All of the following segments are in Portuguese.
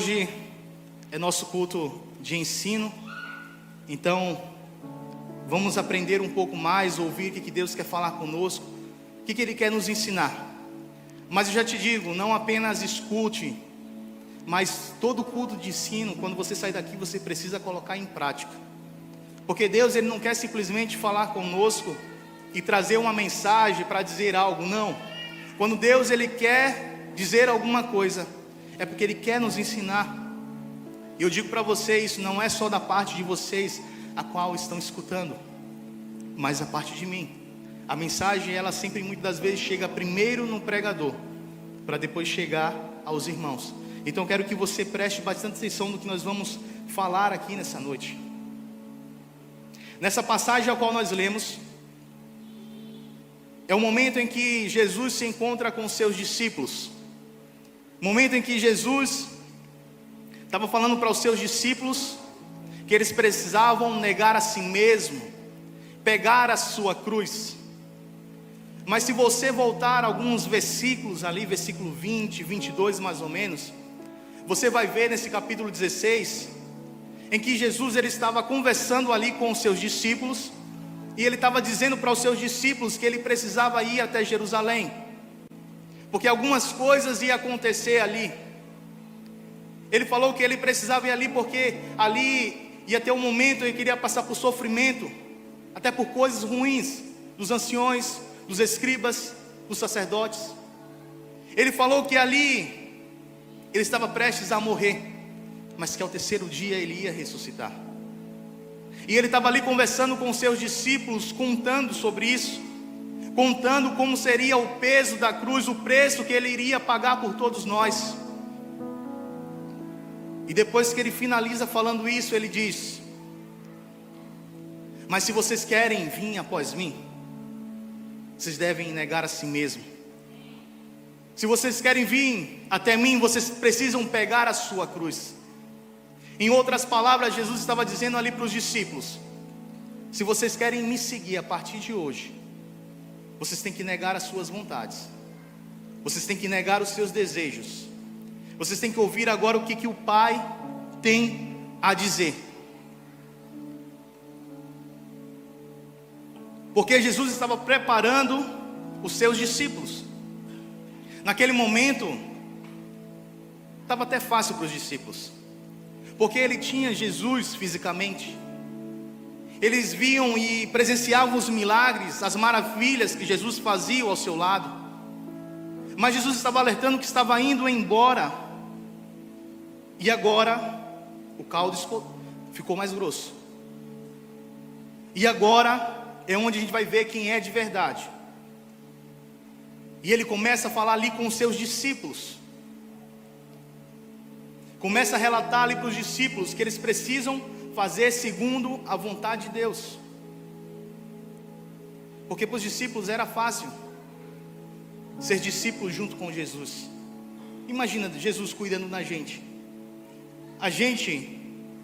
Hoje é nosso culto de ensino, então vamos aprender um pouco mais, ouvir o que Deus quer falar conosco, o que Ele quer nos ensinar. Mas eu já te digo, não apenas escute, mas todo culto de ensino, quando você sair daqui, você precisa colocar em prática. Porque Deus, Ele não quer simplesmente falar conosco e trazer uma mensagem para dizer algo, não. Quando Deus, Ele quer dizer alguma coisa, é porque Ele quer nos ensinar. E eu digo para vocês, isso não é só da parte de vocês, a qual estão escutando, mas a parte de mim. A mensagem, ela sempre, muitas das vezes, chega primeiro no pregador, para depois chegar aos irmãos. Então eu quero que você preste bastante atenção no que nós vamos falar aqui nessa noite. Nessa passagem a qual nós lemos, é o momento em que Jesus se encontra com seus discípulos. Momento em que Jesus estava falando para os seus discípulos que eles precisavam negar a si mesmo, pegar a sua cruz. Mas se você voltar alguns versículos ali, versículo 20, 22 mais ou menos, você vai ver nesse capítulo 16, em que Jesus ele estava conversando ali com os seus discípulos, e ele estava dizendo para os seus discípulos que ele precisava ir até Jerusalém, porque algumas coisas iam acontecer ali. Ele falou que ele precisava ir ali porque ali ia ter um momento em que ele ia passar por sofrimento, até por coisas ruins, dos anciões, dos escribas, dos sacerdotes. Ele falou que ali ele estava prestes a morrer, mas que ao terceiro dia ele ia ressuscitar. E ele estava ali conversando com os seus discípulos, contando sobre isso, contando como seria o peso da cruz, o preço que ele iria pagar por todos nós. E depois que ele finaliza falando isso, ele diz: mas se vocês querem vir após mim, vocês devem negar a si mesmo. Se vocês querem vir até mim, vocês precisam pegar a sua cruz. Em outras palavras, Jesus estava dizendo ali para os discípulos: se vocês querem me seguir a partir de hoje, vocês têm que negar as suas vontades, vocês têm que negar os seus desejos, vocês têm que ouvir agora o que o Pai tem a dizer. Porque Jesus estava preparando os seus discípulos. Naquele momento, estava até fácil para os discípulos, porque ele tinha Jesus fisicamente. Eles viam e presenciavam os milagres, as maravilhas que Jesus fazia ao seu lado. Mas Jesus estava alertando que estava indo embora. E agora, o caldo ficou mais grosso. E agora é onde a gente vai ver quem é de verdade. E ele começa a falar ali com os seus discípulos. Começa a relatar ali para os discípulos que eles precisam fazer segundo a vontade de Deus. Porque para os discípulos era fácil ser discípulo junto com Jesus. Imagina Jesus cuidando da gente. A gente,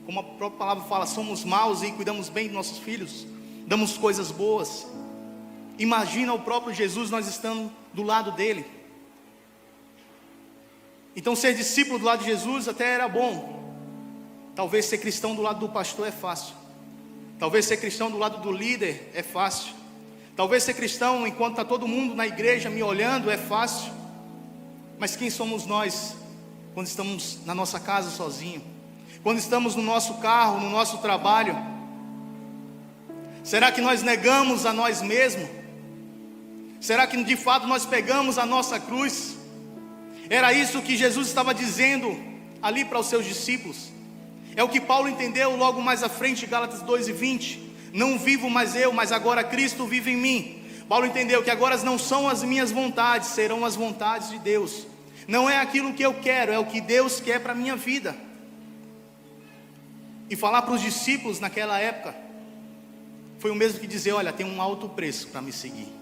como a própria palavra fala, somos maus e cuidamos bem dos nossos filhos, damos coisas boas. Imagina o próprio Jesus, nós estando do lado dele. Então ser discípulo do lado de Jesus até era bom. Talvez ser cristão do lado do pastor é fácil. Talvez ser cristão do lado do líder é fácil. Talvez ser cristão enquanto está todo mundo na igreja me olhando é fácil. Mas quem somos nós quando estamos na nossa casa sozinho? Quando estamos no nosso carro, no nosso trabalho? Será que nós negamos a nós mesmos? Será que de fato nós pegamos a nossa cruz? Era isso que Jesus estava dizendo ali para os seus discípulos. É o que Paulo entendeu logo mais à frente, Gálatas 2:20. Não vivo mais eu, mas agora Cristo vive em mim. Paulo entendeu que agora não são as minhas vontades, serão as vontades de Deus. Não é aquilo que eu quero, é o que Deus quer para a minha vida. E falar para os discípulos naquela época foi o mesmo que dizer: olha, tem um alto preço para me seguir.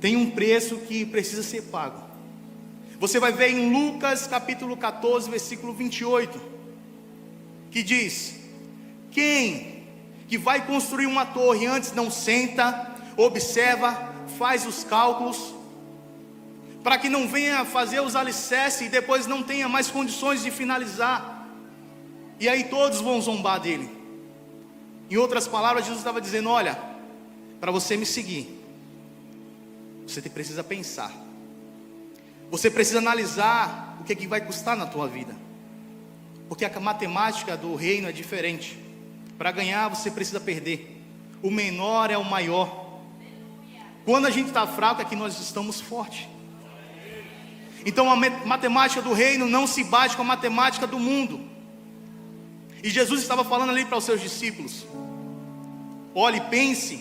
Tem um preço que precisa ser pago. Você vai ver em Lucas capítulo 14, versículo 28, que diz: quem que vai construir uma torre antes não senta, observa, faz os cálculos, para que não venha fazer os alicerces e depois não tenha mais condições de finalizar. E aí todos vão zombar dele. Em outras palavras, Jesus estava dizendo: olha, para você me seguir, você precisa pensar, você precisa analisar o que vai custar na tua vida, porque a matemática do reino é diferente. Para ganhar você precisa perder. O menor é o maior. Quando a gente está fraco é que nós estamos fortes. Então a matemática do reino não se bate com a matemática do mundo. E Jesus estava falando ali para os seus discípulos: olhe, pense.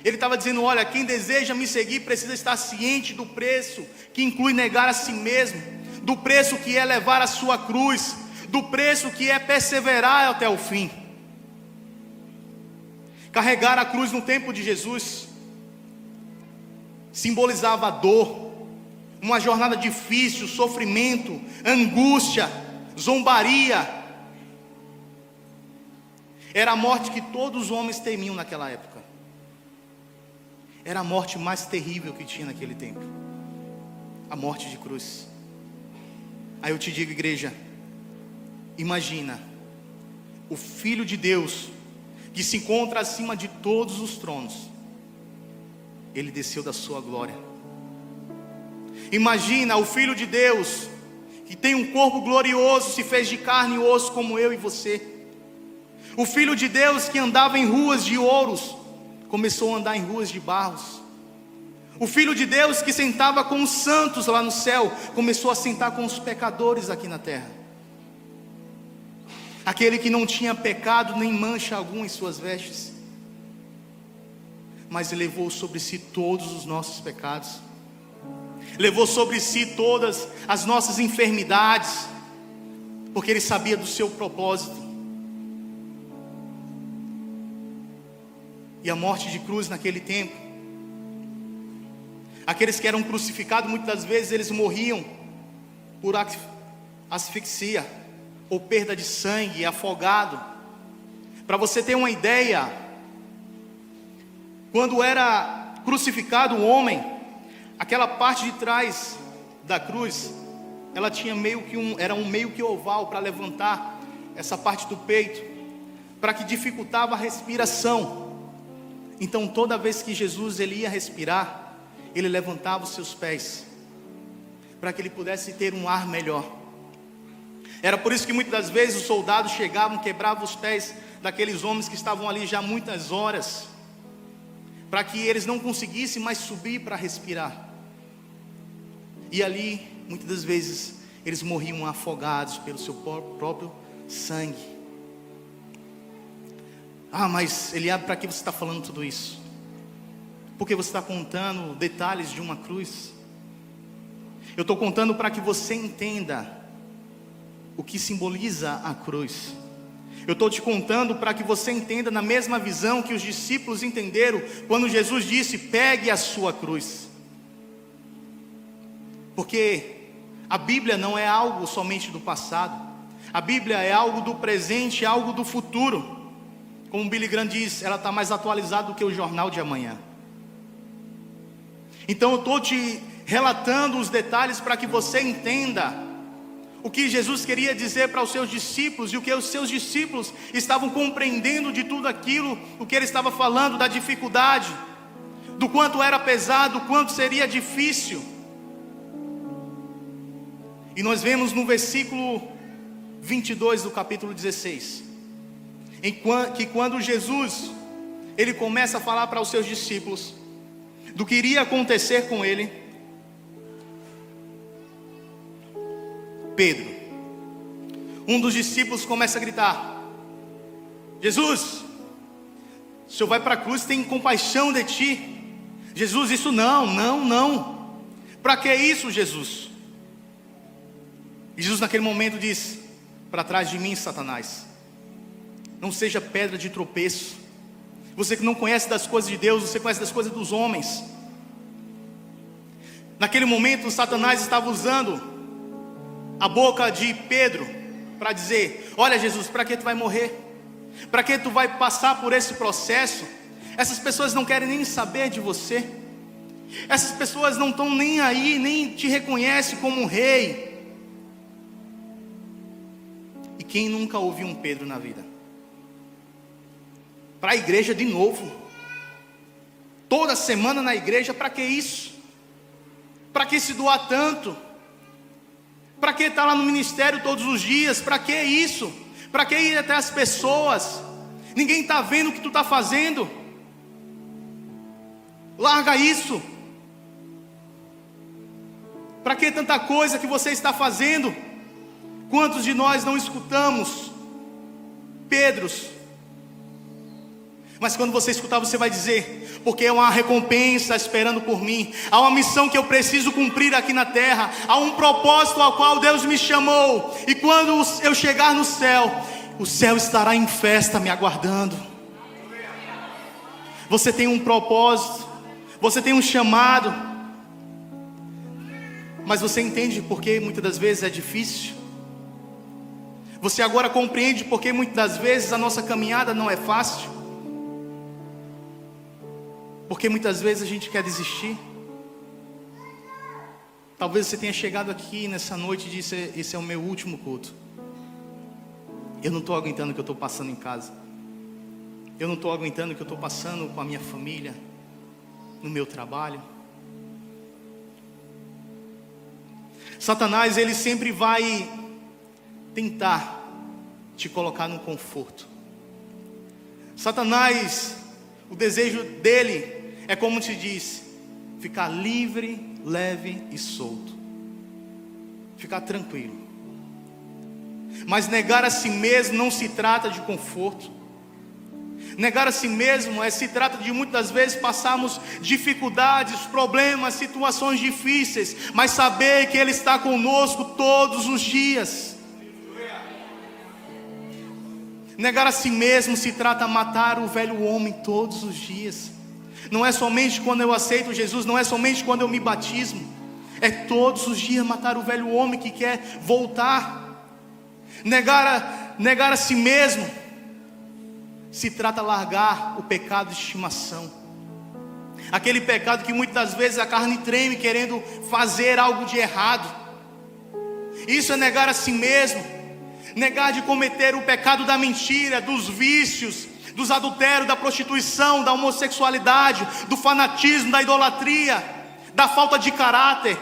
Ele estava dizendo: olha, quem deseja me seguir precisa estar ciente do preço, que inclui negar a si mesmo, do preço que é levar a sua cruz, do preço que é perseverar até o fim. Carregar a cruz no tempo de Jesus simbolizava a dor, uma jornada difícil, sofrimento, angústia, zombaria. Era a morte que todos os homens temiam naquela época. Era a morte mais terrível que tinha naquele tempo, a morte de cruz. Aí eu te digo, igreja, imagina o Filho de Deus, que se encontra acima de todos os tronos, ele desceu da sua glória. Imagina o Filho de Deus, que tem um corpo glorioso, se fez de carne e osso como eu e você. O Filho de Deus que andava em ruas de ouros, começou a andar em ruas de barros. O Filho de Deus que sentava com os santos lá no céu, começou a sentar com os pecadores aqui na terra. Aquele que não tinha pecado nem mancha alguma em suas vestes, mas levou sobre si todos os nossos pecados, levou sobre si todas as nossas enfermidades, porque Ele sabia do seu propósito. E a morte de cruz naquele tempo, aqueles que eram crucificados, muitas das vezes eles morriam por asfixia, ou perda de sangue, afogado. Para você ter uma ideia, quando era crucificado o homem, aquela parte de trás da cruz, ela tinha meio que oval para levantar essa parte do peito, para que dificultava a respiração. Então toda vez que Jesus ele ia respirar, ele levantava os seus pés, para que ele pudesse ter um ar melhor. Era por isso que muitas das vezes os soldados chegavam, quebravam os pés daqueles homens que estavam ali já muitas horas, para que eles não conseguissem mais subir para respirar. E ali, muitas das vezes, eles morriam afogados pelo seu próprio sangue. Ah, mas Eliabe, para que você está falando tudo isso? Porque você está contando detalhes de uma cruz? Eu estou contando para que você entenda o que simboliza a cruz. Eu estou te contando para que você entenda na mesma visão que os discípulos entenderam quando Jesus disse: pegue a sua cruz. Porque a Bíblia não é algo somente do passado, a Bíblia é algo do presente, é algo do futuro. Como o Billy Graham diz, ela está mais atualizada do que o jornal de amanhã. Então eu estou te relatando os detalhes para que você entenda o que Jesus queria dizer para os seus discípulos, e o que os seus discípulos estavam compreendendo de tudo aquilo, o que ele estava falando, da dificuldade, do quanto era pesado, do quanto seria difícil. E nós vemos no versículo 22 do capítulo 16, que quando Jesus ele começa a falar para os seus discípulos do que iria acontecer com ele, Pedro, um dos discípulos, começa a gritar: Jesus, o Senhor vai para a cruz, tem compaixão de ti. Jesus, isso não. Para que isso, Jesus? E Jesus naquele momento diz: para trás de mim, Satanás, não seja pedra de tropeço. Você que não conhece das coisas de Deus, você conhece das coisas dos homens. Naquele momento Satanás estava usando a boca de Pedro para dizer: olha Jesus, para que tu vai morrer? Para que tu vai passar por esse processo? Essas pessoas não querem nem saber de você. Essas pessoas não estão nem aí, nem te reconhecem como um rei. E quem nunca ouviu um Pedro na vida? Para a igreja de novo, toda semana na igreja, para que isso? Para que se doar tanto? Para que estar lá no ministério todos os dias? Para que isso? Para que ir até as pessoas? Ninguém está vendo o que tu está fazendo. Larga isso. Para que tanta coisa que você está fazendo? Quantos de nós não escutamos Pedros? Mas quando você escutar, você vai dizer: porque há uma recompensa esperando por mim, há uma missão que eu preciso cumprir aqui na terra, há um propósito ao qual Deus me chamou, e quando eu chegar no céu, o céu estará em festa me aguardando. Você tem um propósito, você tem um chamado, mas você entende porque muitas das vezes é difícil? Você agora compreende porque muitas das vezes a nossa caminhada não é fácil? Porque muitas vezes a gente quer desistir. Talvez você tenha chegado aqui nessa noite e disse: esse é o meu último culto. Eu não estou aguentando o que eu estou passando em casa. Eu não estou aguentando o que eu estou passando com a minha família, no meu trabalho. Satanás, ele sempre vai tentar te colocar no conforto. Satanás, o desejo dele é, como te disse, ficar livre, leve e solto, ficar tranquilo. Mas negar a si mesmo não se trata de conforto. Negar a si mesmo se trata de muitas vezes passarmos dificuldades, problemas, situações difíceis, mas saber que Ele está conosco todos os dias. Negar a si mesmo se trata de matar o velho homem todos os dias. Não é somente quando eu aceito Jesus, não é somente quando eu me batismo, é todos os dias matar o velho homem que quer voltar. Negar a si mesmo se trata de largar o pecado de estimação, aquele pecado que muitas das vezes a carne treme querendo fazer algo de errado. Isso é negar a si mesmo. Negar de cometer o pecado da mentira, dos vícios, dos adultérios, da prostituição, da homossexualidade, do fanatismo, da idolatria, da falta de caráter.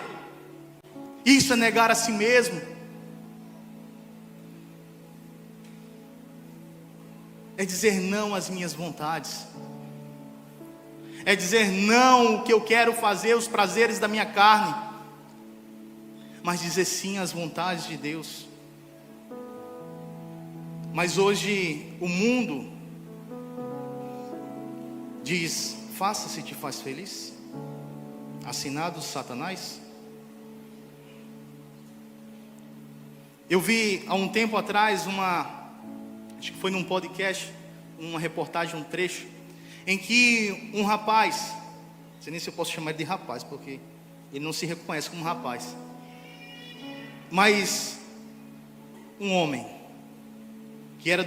Isso é negar a si mesmo. É dizer não às minhas vontades. É dizer não o que eu quero fazer, os prazeres da minha carne, mas dizer sim às vontades de Deus. Mas hoje o mundo diz: faça se te faz feliz. Assinado Satanás. Eu vi há um tempo atrás acho que foi num podcast, uma reportagem, um trecho, em que um rapaz, não sei nem se eu posso chamar ele de rapaz, porque ele não se reconhece como rapaz, mas um homem, que era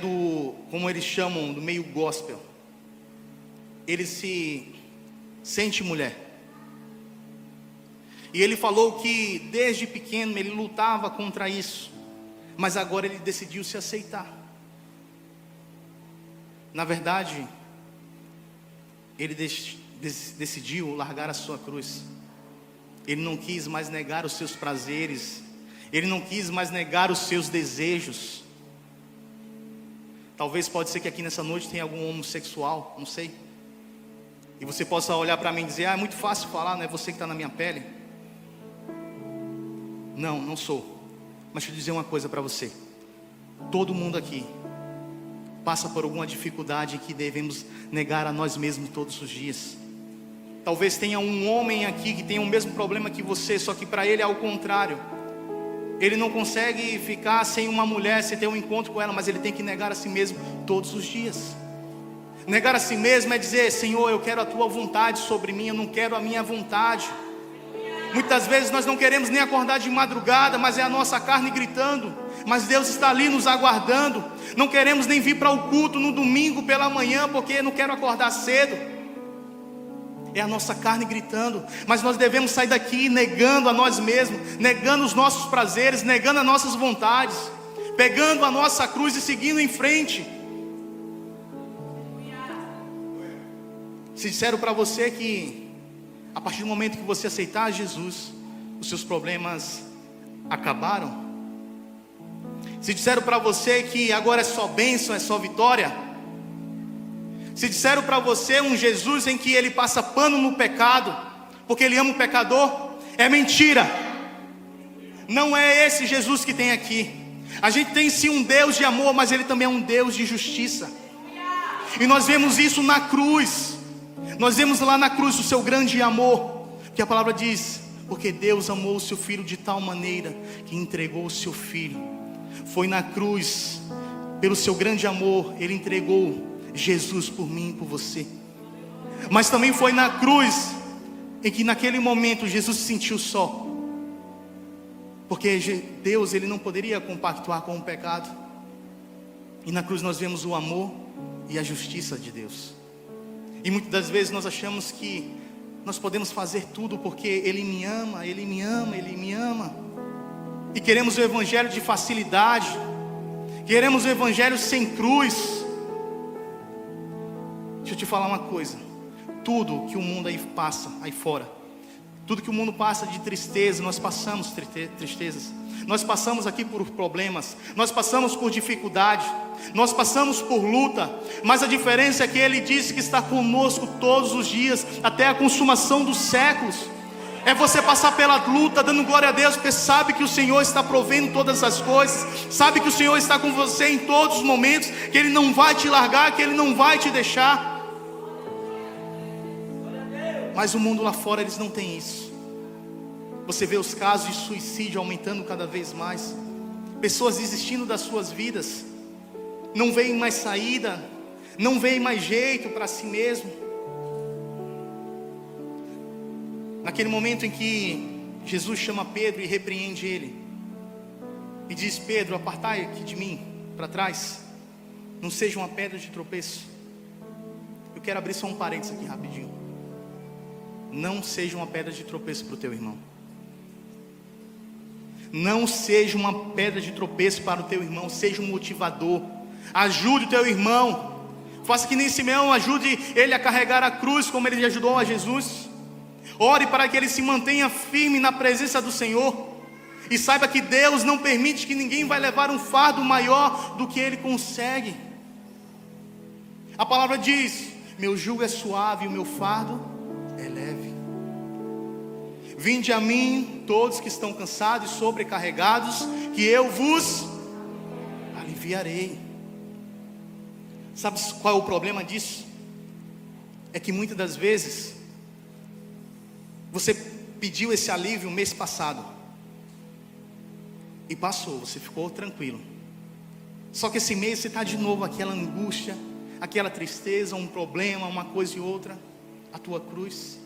como eles chamam, do meio gospel, ele se sente mulher, e ele falou que desde pequeno ele lutava contra isso, mas agora ele decidiu se aceitar. Na verdade, ele decidiu largar a sua cruz. Ele não quis mais negar os seus prazeres, ele não quis mais negar os seus desejos. Talvez pode ser que aqui nessa noite tenha algum homossexual, não sei, e você possa olhar para mim e dizer: é muito fácil falar, não é você que está na minha pele. Não sou. Mas deixa eu dizer uma coisa para você: todo mundo aqui passa por alguma dificuldade que devemos negar a nós mesmos todos os dias. Talvez tenha um homem aqui que tenha o mesmo problema que você, só que para ele é ao contrário. Ele não consegue ficar sem uma mulher, sem ter um encontro com ela, mas ele tem que negar a si mesmo todos os dias. Negar a si mesmo é dizer: Senhor, eu quero a tua vontade sobre mim, eu não quero a minha vontade. Muitas vezes nós não queremos nem acordar de madrugada, mas é a nossa carne gritando, mas Deus está ali nos aguardando. Não queremos nem vir para o culto no domingo pela manhã, porque não quero acordar cedo. É a nossa carne gritando. Mas nós devemos sair daqui negando a nós mesmos, negando os nossos prazeres, negando as nossas vontades, pegando a nossa cruz e seguindo em frente. Se disseram para você que a partir do momento que você aceitar Jesus, os seus problemas acabaram. Se disseram para você que agora é só bênção, é só vitória. Se disseram para você um Jesus em que ele passa pano no pecado, porque ele ama o pecador, é mentira. Não é esse Jesus que tem aqui. A gente tem sim um Deus de amor, mas ele também é um Deus de justiça. E nós vemos isso na cruz. Nós vemos lá na cruz o seu grande amor, que a palavra diz: porque Deus amou o seu Filho de tal maneira que entregou o seu Filho. Foi na cruz, pelo seu grande amor, ele entregou Jesus por mim e por você. Mas também foi na cruz em que naquele momento Jesus se sentiu só, porque Deus, ele não poderia compactuar com o pecado. E na cruz nós vemos o amor e a justiça de Deus. E muitas das vezes nós achamos que nós podemos fazer tudo porque Ele me ama, Ele me ama, Ele me ama. E queremos o evangelho de facilidade, queremos o evangelho sem cruz. Deixa eu te falar uma coisa: tudo que o mundo aí passa, aí fora, tudo que o mundo passa de tristeza, nós passamos tristezas. Nós passamos aqui por problemas, nós passamos por dificuldade, nós passamos por luta. Mas a diferença é que Ele disse que está conosco todos os dias, até a consumação dos séculos. É você passar pela luta dando glória a Deus, porque sabe que o Senhor está provendo todas as coisas, sabe que o Senhor está com você em todos os momentos, que Ele não vai te largar, que Ele não vai te deixar. Mas o mundo lá fora, eles não têm isso. Você vê os casos de suicídio aumentando cada vez mais, pessoas desistindo das suas vidas, não veem mais saída, não veem mais jeito para si mesmo. Naquele momento em que Jesus chama Pedro e repreende ele, e diz: Pedro, apartai aqui de mim, para trás, não seja uma pedra de tropeço. Eu quero abrir só um parênteses aqui rapidinho. Não seja uma pedra de tropeço para o teu irmão. Não seja uma pedra de tropeço para o teu irmão, seja um motivador. Ajude o teu irmão. Faça que nem Simeão, ajude ele a carregar a cruz como ele ajudou a Jesus. Ore para que ele se mantenha firme na presença do Senhor. E saiba que Deus não permite que ninguém vai levar um fardo maior do que ele consegue. A palavra diz: meu jugo é suave e o meu fardo é leve. Vinde a mim todos que estão cansados e sobrecarregados, que eu vos aliviarei. Sabe qual é o problema disso? É que muitas das vezes você pediu esse alívio mês passado e passou, você ficou tranquilo. Só que esse mês você está de novo aquela angústia, aquela tristeza, um problema, uma coisa e outra, a tua cruz.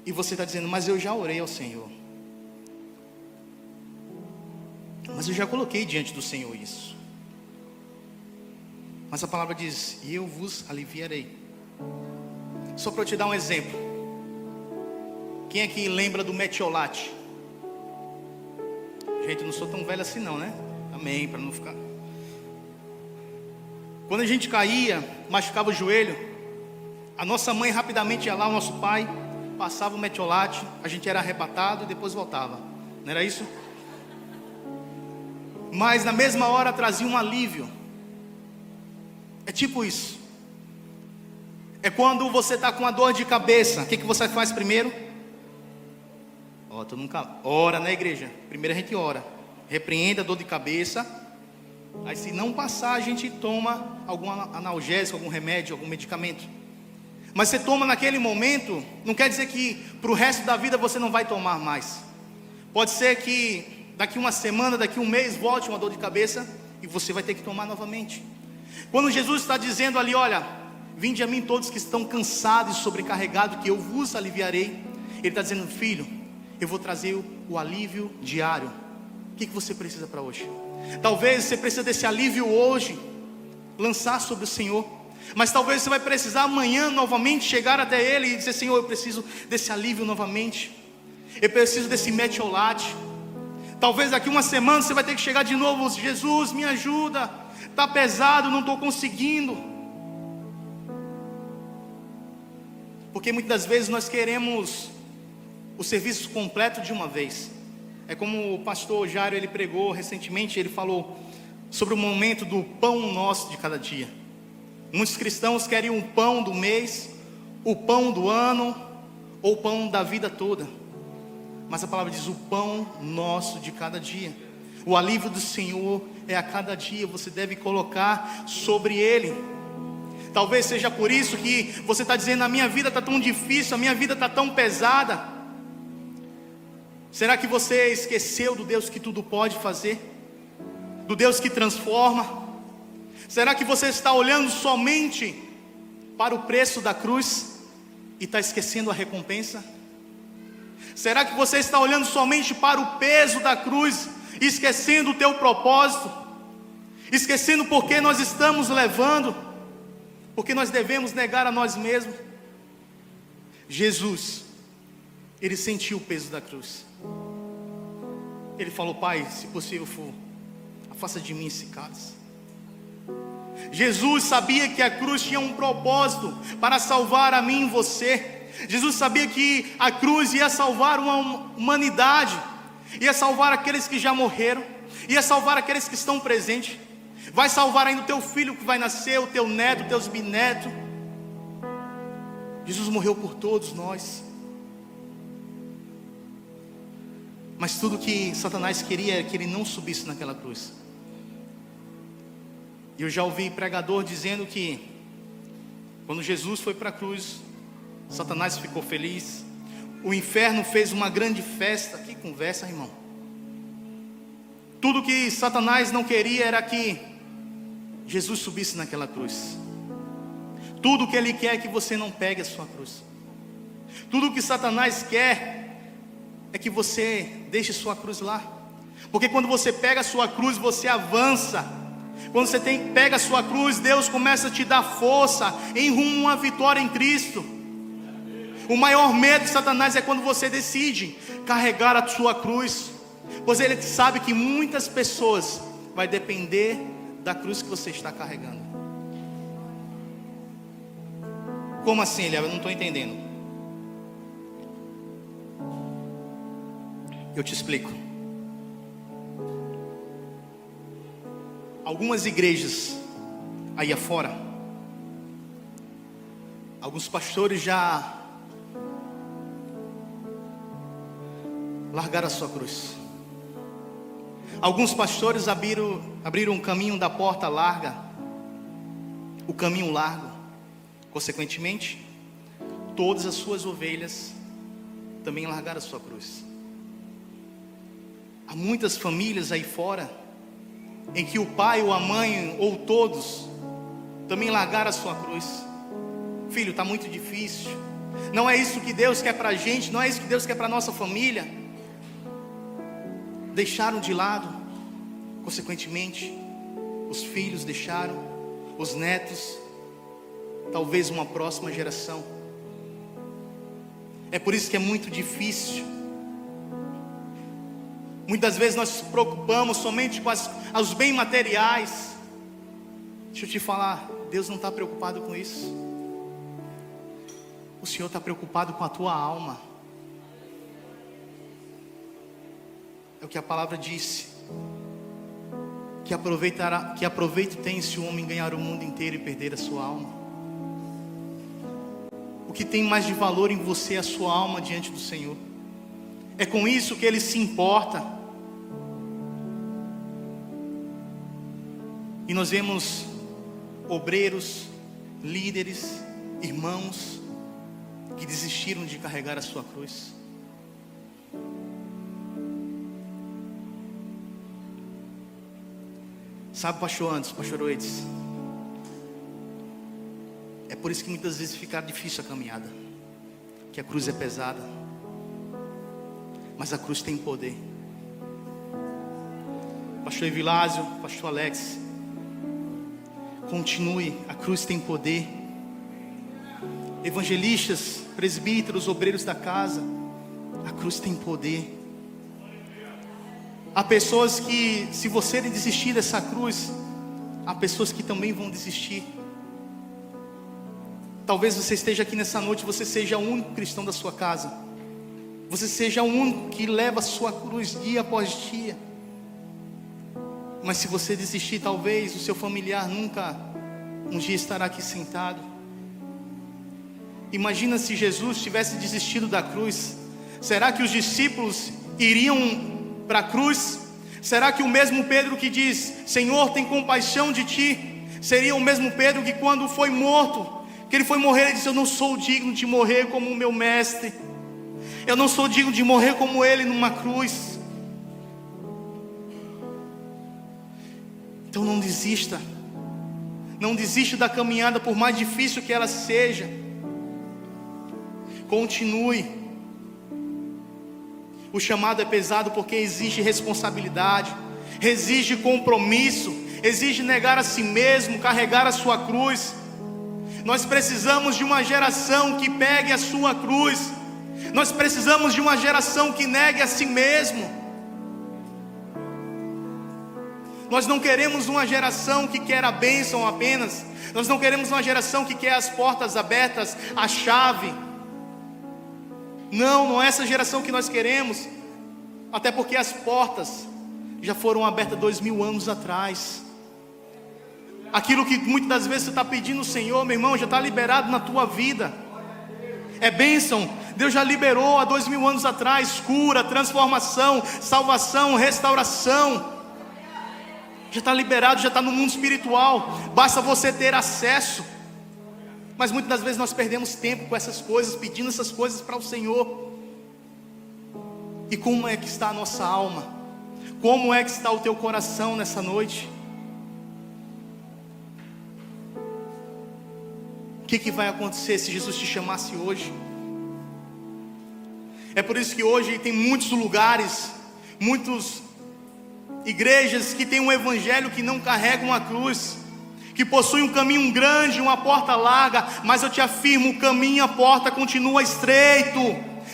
E você está dizendo: mas eu já orei ao Senhor, mas eu já coloquei diante do Senhor isso. Mas a palavra diz: e eu vos aliviarei. Só para eu te dar um exemplo. Quem aqui lembra do metiolate? Gente, eu não sou tão velho assim não, né? Amém, para não ficar. Quando a gente caía, machucava o joelho, a nossa mãe rapidamente ia lá, o nosso pai passava o metiolate, a gente era arrebatado e depois voltava. Não era isso? Mas na mesma hora trazia um alívio. É tipo isso. É quando você está com uma dor de cabeça, o que você faz primeiro? Tu nunca ora na igreja. Primeiro a gente ora, repreende a dor de cabeça. Aí se não passar, a gente toma algum analgésico, algum remédio, algum medicamento. Mas você toma naquele momento, não quer dizer que para o resto da vida você não vai tomar mais. Pode ser que daqui uma semana, daqui um mês, volte uma dor de cabeça e você vai ter que tomar novamente. Quando Jesus está dizendo ali: olha, vinde a mim todos que estão cansados e sobrecarregados, que eu vos aliviarei. Ele está dizendo: filho, eu vou trazer o alívio diário. O que você precisa para hoje? Talvez você precise desse alívio hoje, lançar sobre o Senhor. Mas talvez você vai precisar amanhã novamente chegar até Ele e dizer: Senhor, eu preciso desse alívio novamente, eu preciso desse metiolate. Talvez daqui uma semana você vai ter que chegar de novo: Jesus, me ajuda, está pesado, não estou conseguindo. Porque muitas das vezes nós queremos o serviço completo de uma vez. É como o pastor Jairo, ele pregou recentemente, ele falou sobre o momento do pão nosso de cada dia. Muitos cristãos querem o pão do mês, o pão do ano, ou o pão da vida toda. Mas a palavra diz: o pão nosso de cada dia. O alívio do Senhor é a cada dia, você deve colocar sobre Ele. Talvez seja por isso que você está dizendo: a minha vida está tão difícil, a minha vida está tão pesada. Será que você esqueceu do Deus que tudo pode fazer? Do Deus que transforma? Será que você está olhando somente para o preço da cruz e está esquecendo a recompensa? Será que você está olhando somente para o peso da cruz e esquecendo o teu propósito? Esquecendo por que nós estamos levando? Porque nós devemos negar a nós mesmos. Jesus, Ele sentiu o peso da cruz. Ele falou: Pai, se possível for, afasta de mim esse cálice. Jesus sabia que a cruz tinha um propósito para salvar a mim e você. Jesus sabia que a cruz ia salvar uma humanidade, ia salvar aqueles que já morreram, ia salvar aqueles que estão presentes, vai salvar ainda o teu filho que vai nascer, o teu neto, os teus bisnetos. Jesus morreu por todos nós. Mas tudo que Satanás queria era que ele não subisse naquela cruz. E eu já ouvi pregador dizendo que quando Jesus foi para a cruz, Satanás ficou feliz, o inferno fez uma grande festa. Que conversa, irmão. Tudo que Satanás não queria era que Jesus subisse naquela cruz. Tudo que ele quer é que você não pegue a sua cruz. Tudo que Satanás quer é que você deixe sua cruz lá. Porque quando você pega a sua cruz, você avança. Quando você pega a sua cruz, Deus começa a te dar força em rumo a uma vitória em Cristo. O maior medo de Satanás é quando você decide carregar a sua cruz, pois ele sabe que muitas pessoas vai depender da cruz que você está carregando. Como assim, Eliel? Eu não estou entendendo. Eu te explico. Algumas igrejas aí afora, alguns pastores já largaram a sua cruz. Alguns pastores abriram o caminho da porta larga, o caminho largo. Consequentemente, todas as suas ovelhas também largaram a sua cruz. Há muitas famílias aí fora em que o pai ou a mãe ou todos também largaram a sua cruz. Filho, está muito difícil, não é isso que Deus quer para a gente, não é isso que Deus quer para a nossa família. Deixaram de lado. Consequentemente, os filhos deixaram, os netos, talvez uma próxima geração. É por isso que é muito difícil. Muitas vezes nós nos preocupamos somente com os bens materiais. Deixa eu te falar, Deus não está preocupado com isso. O Senhor está preocupado com a tua alma. É o que a palavra disse: que aproveito tem se o homem ganhar o mundo inteiro e perder a sua alma. O que tem mais de valor em você é a sua alma diante do Senhor. É com isso que Ele se importa. E nós vemos obreiros, líderes, irmãos que desistiram de carregar a sua cruz. Sabe, pastor Anderson, pastor Oides, é por isso que muitas vezes fica difícil a caminhada, que a cruz é pesada, mas a cruz tem poder. Pastor Evilásio, pastor Alex, Continue, a cruz tem poder. Evangelistas, presbíteros, obreiros da casa, a cruz tem poder. Há pessoas que, se você desistir dessa cruz, há pessoas que também vão desistir. Talvez você esteja aqui nessa noite, você seja o único cristão da sua casa, você seja o único que leva a sua cruz dia após dia. Mas se você desistir, talvez o seu familiar nunca um dia estará aqui sentado. Imagina se Jesus tivesse desistido da cruz. Será que os discípulos iriam para a cruz? Será que o mesmo Pedro que diz: Senhor, tem compaixão de ti, seria o mesmo Pedro que quando foi morto, que ele foi morrer, ele disse: eu não sou digno de morrer como o meu mestre, eu não sou digno de morrer como ele numa cruz. Então não desista. Não desista da caminhada, por mais difícil que ela seja. Continue. O chamado é pesado porque exige responsabilidade, exige compromisso, exige negar a si mesmo, carregar a sua cruz. Nós precisamos de uma geração que pegue a sua cruz. Nós precisamos de uma geração que negue a si mesmo. Nós não queremos uma geração que quer a bênção apenas. Nós não queremos uma geração que quer as portas abertas, a chave. Não é essa geração que nós queremos. Até porque as portas já foram abertas 2000 anos atrás. Aquilo que muitas das vezes você está pedindo ao Senhor, meu irmão, já está liberado na tua vida. É bênção. Deus já liberou há 2000 anos atrás. Cura, transformação, salvação, restauração. Já está liberado, já está no mundo espiritual. Basta você ter acesso. Mas muitas das vezes nós perdemos tempo com essas coisas, pedindo essas coisas para o Senhor. E como é que está a nossa alma? Como é que está o teu coração nessa noite? O que vai acontecer se Jesus te chamasse hoje? É por isso que hoje tem muitos lugares, muitas igrejas que têm um evangelho que não carregam a cruz, que possuem um caminho grande, uma porta larga, mas eu te afirmo, o caminho e a porta continua estreito.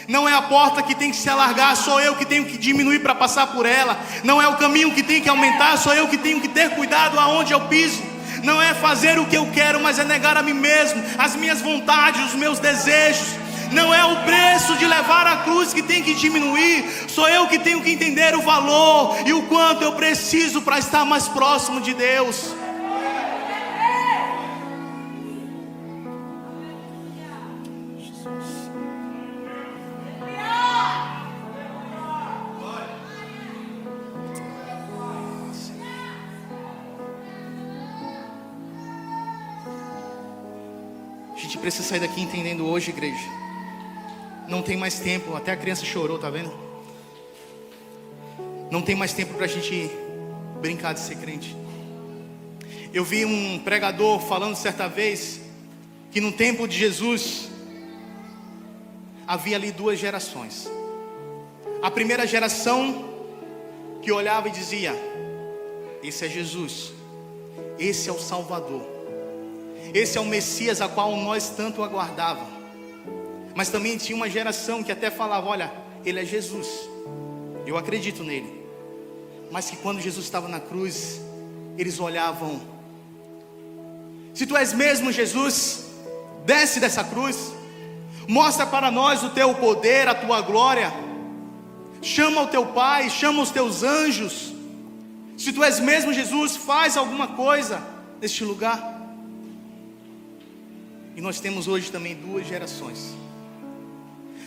Não é a porta que tem que se alargar, sou eu que tenho que diminuir para passar por ela. Não é o caminho que tem que aumentar, sou eu que tenho que ter cuidado aonde eu piso. Não é fazer o que eu quero, mas é negar a mim mesmo, as minhas vontades, os meus desejos. Não é o preço de levar a cruz que tem que diminuir, sou eu que tenho que entender o valor e o quanto eu preciso para estar mais próximo de Deus. A gente precisa sair daqui entendendo hoje, igreja. Não tem mais tempo, até a criança chorou, tá vendo? Não tem mais tempo para a gente brincar de ser crente. Eu vi um pregador falando certa vez que no tempo de Jesus havia ali duas gerações. A primeira geração que olhava e dizia: esse é Jesus, esse é o Salvador, esse é o Messias a qual nós tanto aguardávamos. Mas também tinha uma geração que até falava: olha, ele é Jesus, eu acredito nele. Mas que quando Jesus estava na cruz, eles olhavam: se tu és mesmo Jesus, desce dessa cruz, mostra para nós o teu poder, a tua glória, chama o teu Pai, chama os teus anjos. Se tu és mesmo Jesus, faz alguma coisa neste lugar. E nós temos hoje também duas gerações.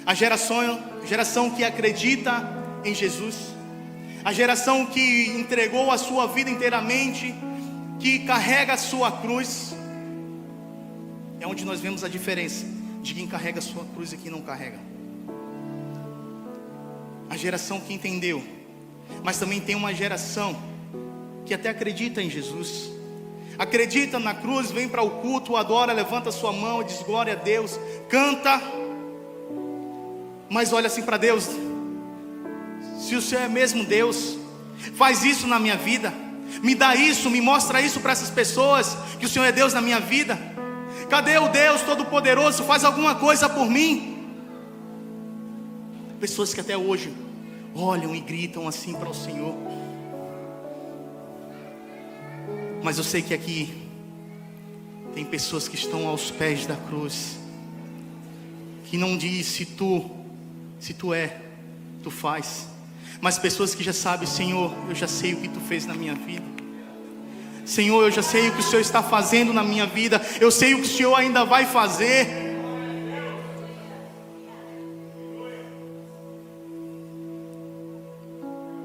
A geração que acredita em Jesus, a geração que entregou a sua vida inteiramente, que carrega a sua cruz. É onde nós vemos a diferença de quem carrega a sua cruz e quem não carrega. A geração que entendeu. Mas também tem uma geração que até acredita em Jesus, acredita na cruz, vem para o culto, adora, levanta sua mão e diz glória a Deus, canta, mas olha assim para Deus: se o Senhor é mesmo Deus, faz isso na minha vida, Me dá isso, me mostra isso para essas pessoas, que o Senhor é Deus na minha vida. Cadê o Deus Todo-Poderoso? Faz alguma coisa por mim. Pessoas que até hoje olham e gritam assim para o Senhor. Mas eu sei que aqui tem pessoas que estão aos pés da cruz, que não diz se tu faz, mas pessoas que já sabem: Senhor, eu já sei o que tu fez na minha vida. Senhor, eu já sei o que o Senhor está fazendo na minha vida. Eu sei o que o Senhor ainda vai fazer.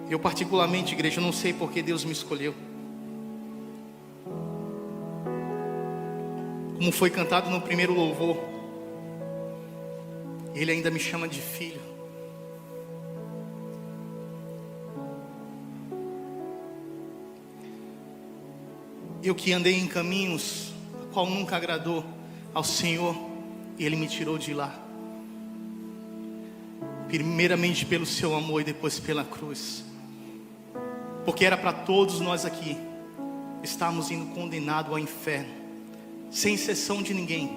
Eu particularmente, igreja, não sei porque Deus me escolheu. Como foi cantado no primeiro louvor, Ele ainda me chama de filho. Eu que andei em caminhos a qual nunca agradou ao Senhor, e Ele me tirou de lá. Primeiramente pelo seu amor e depois pela cruz. Porque era para todos nós aqui estarmos indo condenados ao inferno, sem exceção de ninguém.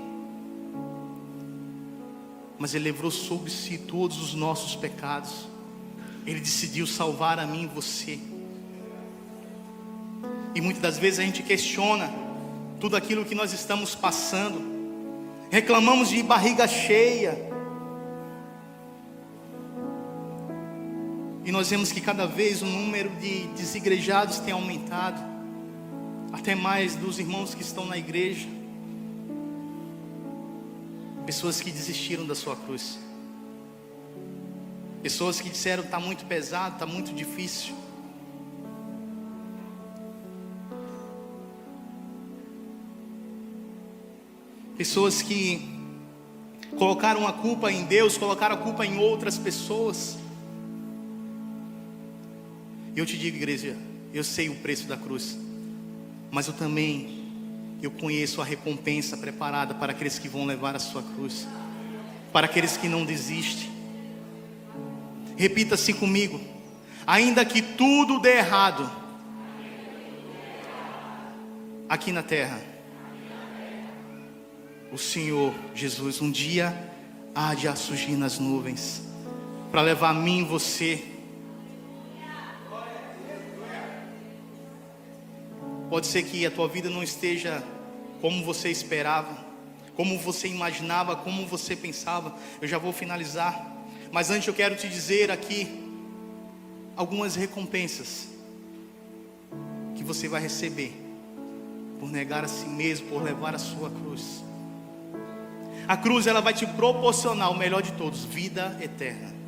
Mas Ele levou sobre si todos os nossos pecados. Ele decidiu salvar a mim e você. E muitas das vezes a gente questiona tudo aquilo que nós estamos passando. Reclamamos de barriga cheia. E nós vemos que cada vez o número de desigrejados tem aumentado. Até mais dos irmãos que estão na igreja. Pessoas que desistiram da sua cruz. Pessoas que disseram: está muito pesado, está muito difícil. Pessoas que colocaram a culpa em Deus, colocaram a culpa em outras pessoas. E eu te digo, igreja, eu sei o preço da cruz, mas eu conheço a recompensa preparada para aqueles que vão levar a sua cruz, para aqueles que não desistem. Repita assim comigo: ainda que tudo dê errado aqui na terra, o Senhor Jesus um dia há de surgir nas nuvens para levar a mim e você. Pode ser que a tua vida não esteja como você esperava, como você imaginava, como você pensava. Eu já vou finalizar, mas antes eu quero te dizer aqui algumas recompensas que você vai receber por negar a si mesmo, por levar a sua cruz. A cruz, ela vai te proporcionar o melhor de todos: vida eterna.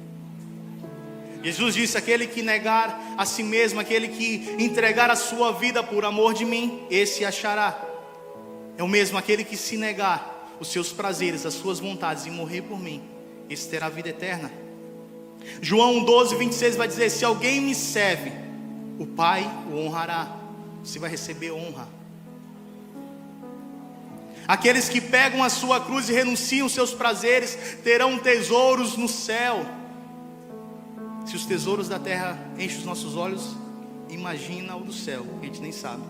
Jesus disse: aquele que negar a si mesmo, aquele que entregar a sua vida por amor de mim, esse achará. É o mesmo aquele que se negar os seus prazeres, as suas vontades e morrer por mim, esse terá vida eterna. João 12:26 vai dizer: se alguém me serve, o Pai o honrará. Você vai receber honra. Aqueles que pegam a sua cruz e renunciam aos seus prazeres terão tesouros no céu. Se os tesouros da terra enchem os nossos olhos, imagina o do céu, a gente nem sabe.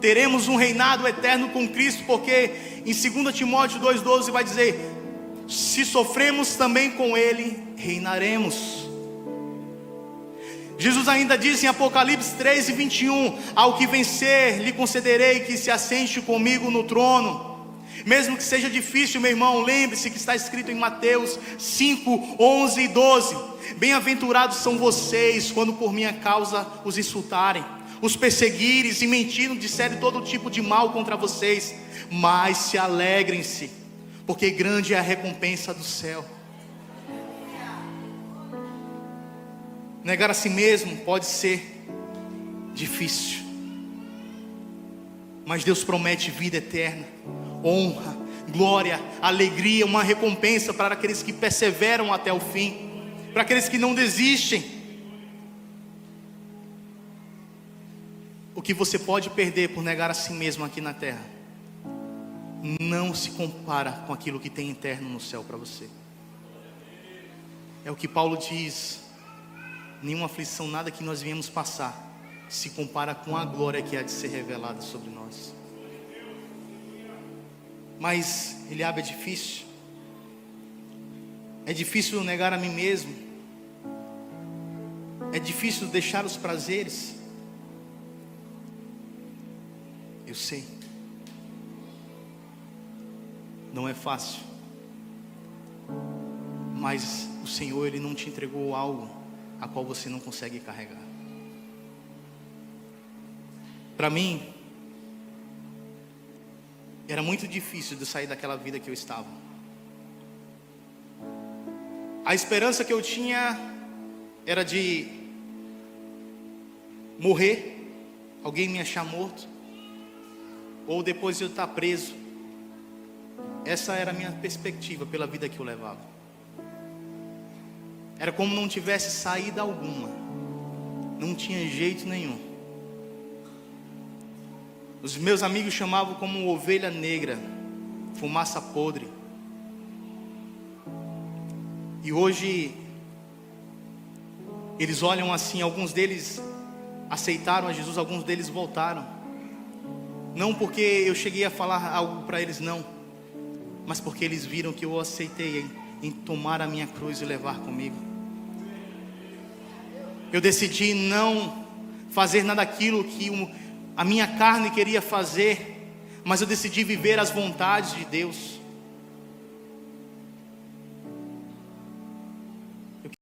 Teremos um reinado eterno com Cristo, porque em 2 Timóteo 2,12 vai dizer: se sofremos também com Ele, reinaremos. Jesus ainda diz em Apocalipse 13:21: ao que vencer, lhe concederei que se assente comigo no trono. Mesmo que seja difícil, meu irmão, lembre-se que está escrito em Mateus 5:11 e 12: bem-aventurados são vocês, quando por minha causa os insultarem, os perseguirem e mentindo, disserem todo tipo de mal contra vocês. Mas se alegrem-se, porque grande é a recompensa do céu. Negar a si mesmo pode ser difícil, mas Deus promete vida eterna, honra, glória, alegria, uma recompensa para aqueles que perseveram até o fim, para aqueles que não desistem. O que você pode perder por negar a si mesmo aqui na terra não se compara com aquilo que tem eterno no céu para você. É o que Paulo diz: nenhuma aflição, nada que nós viemos passar se compara com a glória que há de ser revelada sobre nós. Mas, Eliabe, é difícil. É difícil negar a mim mesmo. É difícil deixar os prazeres. Eu sei. Não é fácil. Mas o Senhor, Ele não te entregou algo a qual você não consegue carregar. Para mim, era muito difícil de sair daquela vida que eu estava. A esperança que eu tinha era de morrer, alguém me achar morto, ou depois eu estar preso. Essa era a minha perspectiva pela vida que eu levava. Era como não tivesse saída alguma. Não tinha jeito nenhum. Os meus amigos chamavam como ovelha negra, fumaça podre. E hoje eles olham assim, alguns deles aceitaram a Jesus, alguns deles voltaram. Não porque eu cheguei a falar algo para eles, não, mas porque eles viram que eu aceitei em tomar a minha cruz e levar comigo. Eu decidi não fazer nada daquilo que a minha carne queria fazer, mas eu decidi viver as vontades de Deus.